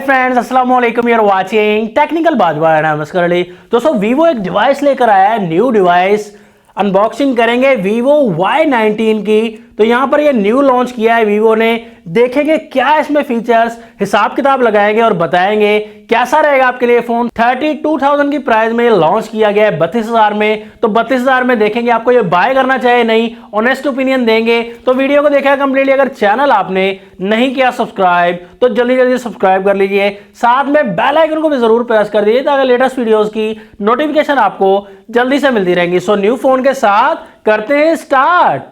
Friends, अस्सलाम वालेकुम। You are watching technical Bajwa. नमस्कार। दोस्तों, वीवो एक डिवाइस लेकर आया है, न्यू डिवाइस अनबॉक्सिंग करेंगे वीवो Y19 की। तो यहां पर ये न्यू लॉन्च किया है वीवो ने। देखेंगे क्या इसमें फीचर्स, हिसाब किताब लगाएंगे और बताएंगे कैसा रहेगा आपके लिए फोन। 32,000 की प्राइस में ये लॉन्च किया गया है, 32,000 में। तो 32,000 में देखेंगे आपको ये बाय करना चाहिए नहीं, ऑनेस्ट ओपिनियन देंगे। तो वीडियो को देखा कंप्लीटली। अगर चैनल आपने नहीं किया सब्सक्राइब तो जल्दी जल्दी सब्सक्राइब कर लीजिए, साथ में बेल आइकन को भी जरूर प्रेस कर दीजिए ताकि लेटेस्ट वीडियोस की नोटिफिकेशन आपको जल्दी से मिलती रहेंगी। सो न्यू फोन के साथ करते हैं स्टार्ट।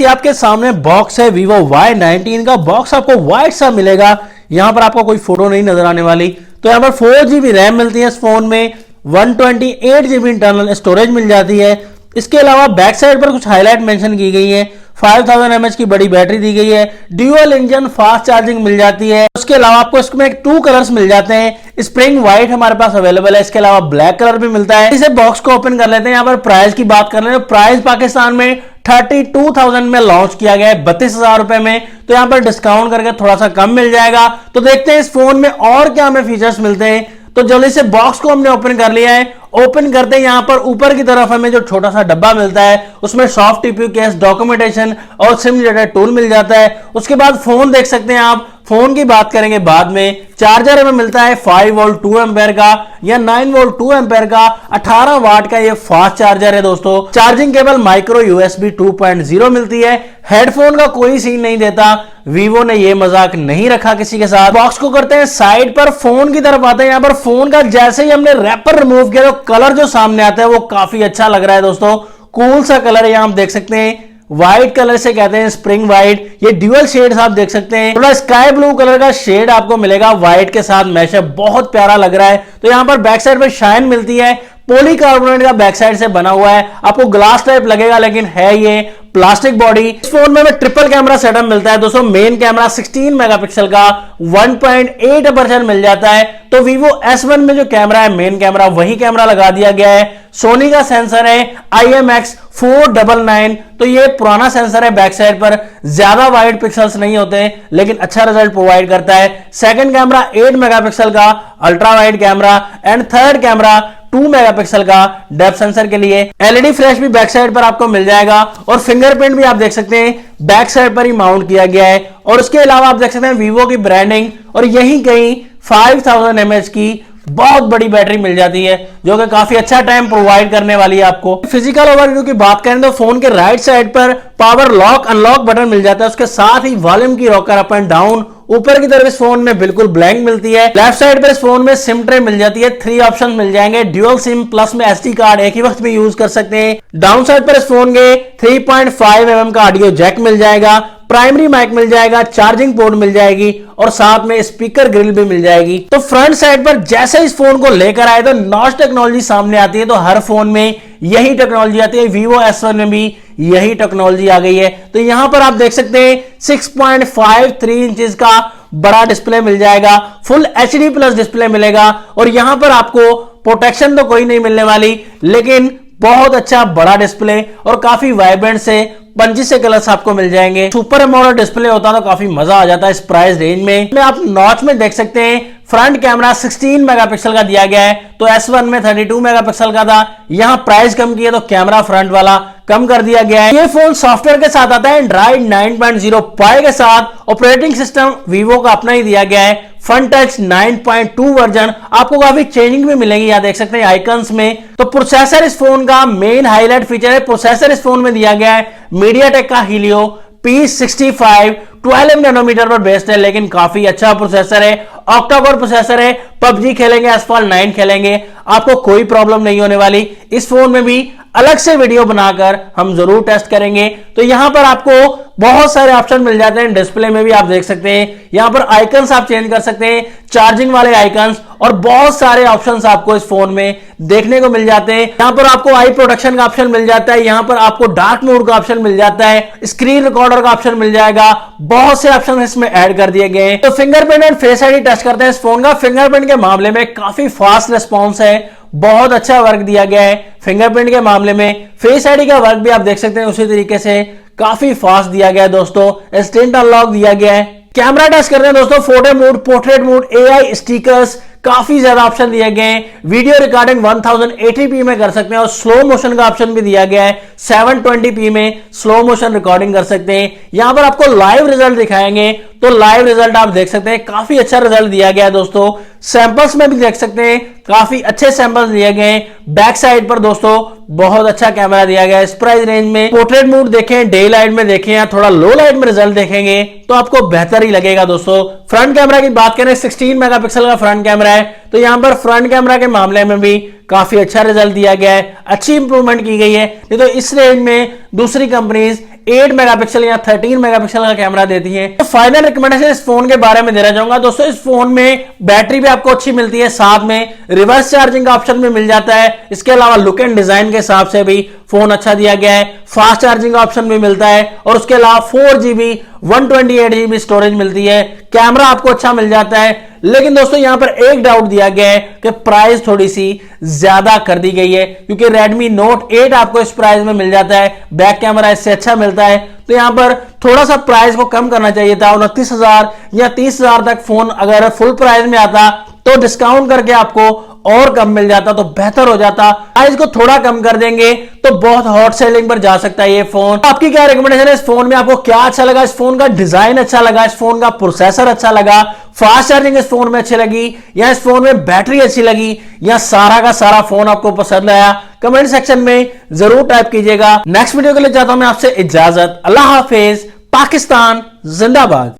आपके सामने बॉक्स है वीवो Y19 का। बॉक्स आपको व्हाइट सा मिलेगा, यहां पर आपको कोई फोटो नहीं नजर आने वाली। तो यहां पर 4GB रैम मिलती है इस फोन में, 128GB इंटरनल स्टोरेज मिल जाती है। इसके अलावा बैक साइड पर कुछ हाईलाइट मेंशन की गई है। 5000 mAh की बड़ी बैटरी दी गई है, ड्यूअल इंजन फास्ट चार्जिंग मिल जाती है। उसके अलावा आपको इसमें 2 कलर्स मिल जाते हैं। स्प्रिंग व्हाइट हमारे पास अवेलेबल है, इसके अलावा ब्लैक कलर भी मिलता है। इसे बॉक्स को ओपन कर लेते हैं। यहाँ पर प्राइस की बात कर रहे हैं। प्राइस पाकिस्तान में 32,000 में लॉन्च किया गया है, 32,000 रुपए में। तो यहाँ पर डिस्काउंट करके थोड़ा सा कम मिल जाएगा। तो देखते हैं इस फोन में और क्या हमें फीचर्स मिलते हैं। तो जल्दी से बॉक्स को हमने ओपन कर लिया है। ओपन करते हैं, यहां पर ऊपर की तरफ हमें जो छोटा सा डब्बा मिलता है उसमें सॉफ्ट टीपीयू केस, डॉक्यूमेंटेशन और सिम रिलेटेड टूल मिल जाता है। उसके बाद फोन देख सकते हैं आप। फोन की बात करेंगे बाद में। चार्जर हमें मिलता है 5 वोल्ट 2 एम्पेयर का या 9 वोल्ट 2 एम्पेयर का, 18 वाट का ये फास्ट चार्जर है दोस्तों। चार्जिंग केबल माइक्रो USB 2.0 मिलती है। हेडफोन का कोई सीन नहीं देता, वीवो ने ये मजाक नहीं रखा किसी के साथ। बॉक्स को करते हैं साइड पर, फोन की तरफ आते हैं। यहाँ पर फोन का जैसे ही हमने रैपर रिमूव किया तो कलर जो सामने आता है वो काफी अच्छा लग रहा है दोस्तों। कूल सा कलर है, यहां आप देख सकते हैं। व्हाइट कलर से कहते हैं स्प्रिंग व्हाइट। ये ड्यूअल शेड्स आप देख सकते हैं। थोड़ा स्काई ब्लू कलर का शेड आपको मिलेगा व्हाइट के साथ, मैशअप बहुत प्यारा लग रहा है। तो यहां पर बैक साइड पर शाइन मिलती है, पॉलीकार्बोनेट का बैक साइड से बना हुआ है। आपको ग्लास टाइप लगेगा लेकिन है ये प्लास्टिक बॉडी। इस फोन में ट्रिपल कैमरा सेटअप मिलता है दोस्तों। मेन कैमरा 16 मेगापिक्सल का 1.8 अपर्चर मिल जाता है। तो Vivo S1 में जो कैमरा है मेन कैमरा, वही कैमरा लगा दिया गया है। सोनी का सेंसर है IMX499। तो ये पुराना सेंसर है, बैक साइड पर ज्यादा वाइड पिक्सल्स नहीं होते लेकिन अच्छा रिजल्ट प्रोवाइड करता है। सेकंड कैमरा 8 मेगापिक्सल का ultra wide camera and third camera 2 megapixel का डेप्थ सेंसर के लिए। LED फ्लैश भी बैक साइड पर आपको मिल जाएगा और फिंगरप्रिंट भी आप देख सकते हैं बैक साइड पर ही माउंट किया गया है। और उसके अलावा आप देख सकते हैं वीवो की ब्रांडिंग और यहीं कहीं 5000 mAh की बहुत बड़ी बैटरी मिल जाती है जो कि काफी अच्छा टाइम प्रोवाइड करने वाली है आपको। फिजिकल ओवरव्यू की बात करें तो फोन के राइट साइड पर पावर लॉक अनलॉक बटन मिल जाता है। उसके साथ ही वॉल्यूम की रॉकर अप एंड डाउन। ऊपर की तरफ इस फोन में बिल्कुल ब्लैंक मिलती है। लेफ्ट साइड पर इस फोन में सिम ट्रे मिल जाती है। 3 ऑप्शन मिल जाएंगे, ड्यूअल सिम प्लस में SD कार्ड एक ही वक्त में यूज कर सकते हैं। डाउन साइड पर इस फोन के 3.5 mm का ऑडियो जैक मिल जाएगा, प्राइमरी माइक मिल जाएगा, चार्जिंग पोर्ट मिल जाएगी और साथ में स्पीकर ग्रिल भी मिल जाएगी। तो फ्रंट साइड पर जैसे इस फोन को लेकर आए तो नॉच टेक्नोलॉजी सामने आती है। तो हर फोन में यही टेक्नोलॉजी आती है, Vivo S1 में भी यही टेक्नोलॉजी आ गई है। तो यहां पर आप देख सकते हैं 6.53 इंचेस का बड़ा डिस्प्ले मिल जाएगा, फुल HD प्लस डिस्प्ले मिलेगा। और यहां पर आपको प्रोटेक्शन तो कोई नहीं मिलने वाली लेकिन बहुत अच्छा बड़ा डिस्प्ले और काफी वाइब्रेंट से पंची से कलर्स आपको मिल जाएंगे। सुपर एमोलेड डिस्प्ले होता तो काफी मजा आ जाता है इस प्राइस रेंज में। आप नॉच में देख सकते हैं फ्रंट कैमरा 16 मेगापिक्सल का दिया गया है। तो S1 में 32 मेगापिक्सल का था, यहां प्राइस कम किया तो कैमरा फ्रंट वाला कम कर दिया गया है। ये फोन सॉफ्टवेयर के साथ आता है एंड्रॉइड 9.0 पाई के साथ। ऑपरेटिंग सिस्टम वीवो का अपना ही दिया गया है, फन टच 9.2 वर्जन। आपको काफी चेंजिंग भी मिलेगी, यहां देख सकते हैं आइकन्स में। तो प्रोसेसर इस फोन का मेन हाईलाइट फीचर है। प्रोसेसर इस फोन में दिया गया है मीडियाटेक का Helio P65 12 नैनोमीटर पर बेस्ड है लेकिन काफी अच्छा प्रोसेसर है। ऑक्टा-कोर प्रोसेसर है। PUBG खेलेंगे, Asphalt 9 खेलेंगे, आपको कोई प्रॉब्लम नहीं होने वाली। इस फोन में भी अलग से वीडियो बनाकर हम जरूर टेस्ट करेंगे। तो यहां पर आपको बहुत सारे ऑप्शन मिल जाते हैं। डिस्प्ले में भी आप देख सकते हैं, यहां पर आइकन्स आप चेंज कर सकते हैं, चार्जिंग वाले आइकन्स और बहुत सारे ऑप्शंस आपको इस फोन में देखने को मिल जाते हैं। यहां पर आपको आई प्रोटेक्शन का ऑप्शन मिल जाता है, यहां पर आपको डार्क मोड का ऑप्शन मिल जाता है, स्क्रीन रिकॉर्डर का ऑप्शन मिल जाएगा। बहुत से ऑप्शन इसमें ऐड कर दिए गए हैं। तो fingerprint and face ID test करते हैं इस फोन का। फिंगरप्रिंट के मामले में काफी फास्ट रिस्पॉन्स है, बहुत अच्छा वर्क दिया गया है फिंगरप्रिंट के मामले में। फेस आईडी का वर्क भी आप देख सकते हैं उसी तरीके से काफी फास्ट दिया गया है दोस्तों। इंस्टेंट अनलॉक दिया गया है। कैमरा टेस्ट करते हैं दोस्तों, photo mode, portrait mode, AI stickers, काफी ज्यादा ऑप्शन दिए गए हैं। वीडियो रिकॉर्डिंग 1080p में कर सकते हैं और स्लो मोशन का ऑप्शन भी दिया गया है। 720p में स्लो मोशन रिकॉर्डिंग कर सकते हैं। यहां पर आपको लाइव रिजल्ट दिखाएंगे तो लाइव रिजल्ट आप देख सकते हैं, काफी अच्छा रिजल्ट दिया गया है दोस्तों। सैंपल्स में भी देख सकते हैं, काफी अच्छे सैंपल्स दिए गए हैं। बैक साइड पर दोस्तों बहुत अच्छा कैमरा दिया गया है इस प्राइस रेंज में। पोर्ट्रेट मोड देखें, डे लाइट में देखें या थोड़ा लो लाइट में रिजल्ट देखेंगे तो आपको बेहतर ही लगेगा दोस्तों। फ्रंट कैमरा की बात करें, 16 मेगापिक्सल का फ्रंट कैमरा है, तो यहां पर फ्रंट कैमरा के मामले में भी काफी अच्छा रिजल्ट दिया गया है, अच्छी इंप्रूवमेंट की गई है। नहीं तो इस रेंज में दूसरी कंपनीज 8 मेगापिक्सल या 13 मेगापिक्सल का कैमरा देती है। तो फाइनल रिकमेंडेशन इस फोन के बारे में देना चाहूंगा दोस्तों, इस फोन में बैटरी भी आपको अच्छी मिलती है, साथ में रिवर्स चार्जिंग का ऑप्शन भी मिल जाता है। इसके अलावा लुक एंड डिजाइन के हिसाब से भी फोन अच्छा दिया गया है। फास्ट चार्जिंग का ऑप्शन भी मिलता है और उसके अलावा 4GB 128GB स्टोरेज मिलती है। कैमरा आपको अच्छा मिल जाता है। लेकिन दोस्तों यहां पर एक डाउट दिया गया है कि प्राइस थोड़ी सी ज्यादा कर दी गई है, क्योंकि Redmi Note 8 आपको इस प्राइस में मिल जाता है, बैक कैमरा इससे अच्छा मिलता है। तो यहां पर थोड़ा सा प्राइस को कम करना चाहिए था। 29,000 या 30,000 तक फोन अगर फुल प्राइस में आता तो डिस्काउंट करके आपको और कम मिल जाता तो बेहतर हो जाता। प्राइस को थोड़ा कम कर देंगे तो बहुत हॉट सेलिंग पर जा सकता है ये फोन। आपकी क्या रिकमेंडेशन है इस फोन में? आपको क्या अच्छा लगा? इस फोन का डिजाइन अच्छा लगा, इस फोन का प्रोसेसर अच्छा लगा, फास्ट चार्जिंग इस फोन में अच्छी लगी, या इस फोन में बैटरी अच्छी लगी, या सारा का सारा फोन आपको पसंद आया? कमेंट सेक्शन में जरूर टाइप कीजिएगा। नेक्स्ट वीडियो के लिए चाहता हूं मैं आपसे इजाजत। अल्लाह हाफिज। पाकिस्तान जिंदाबाद।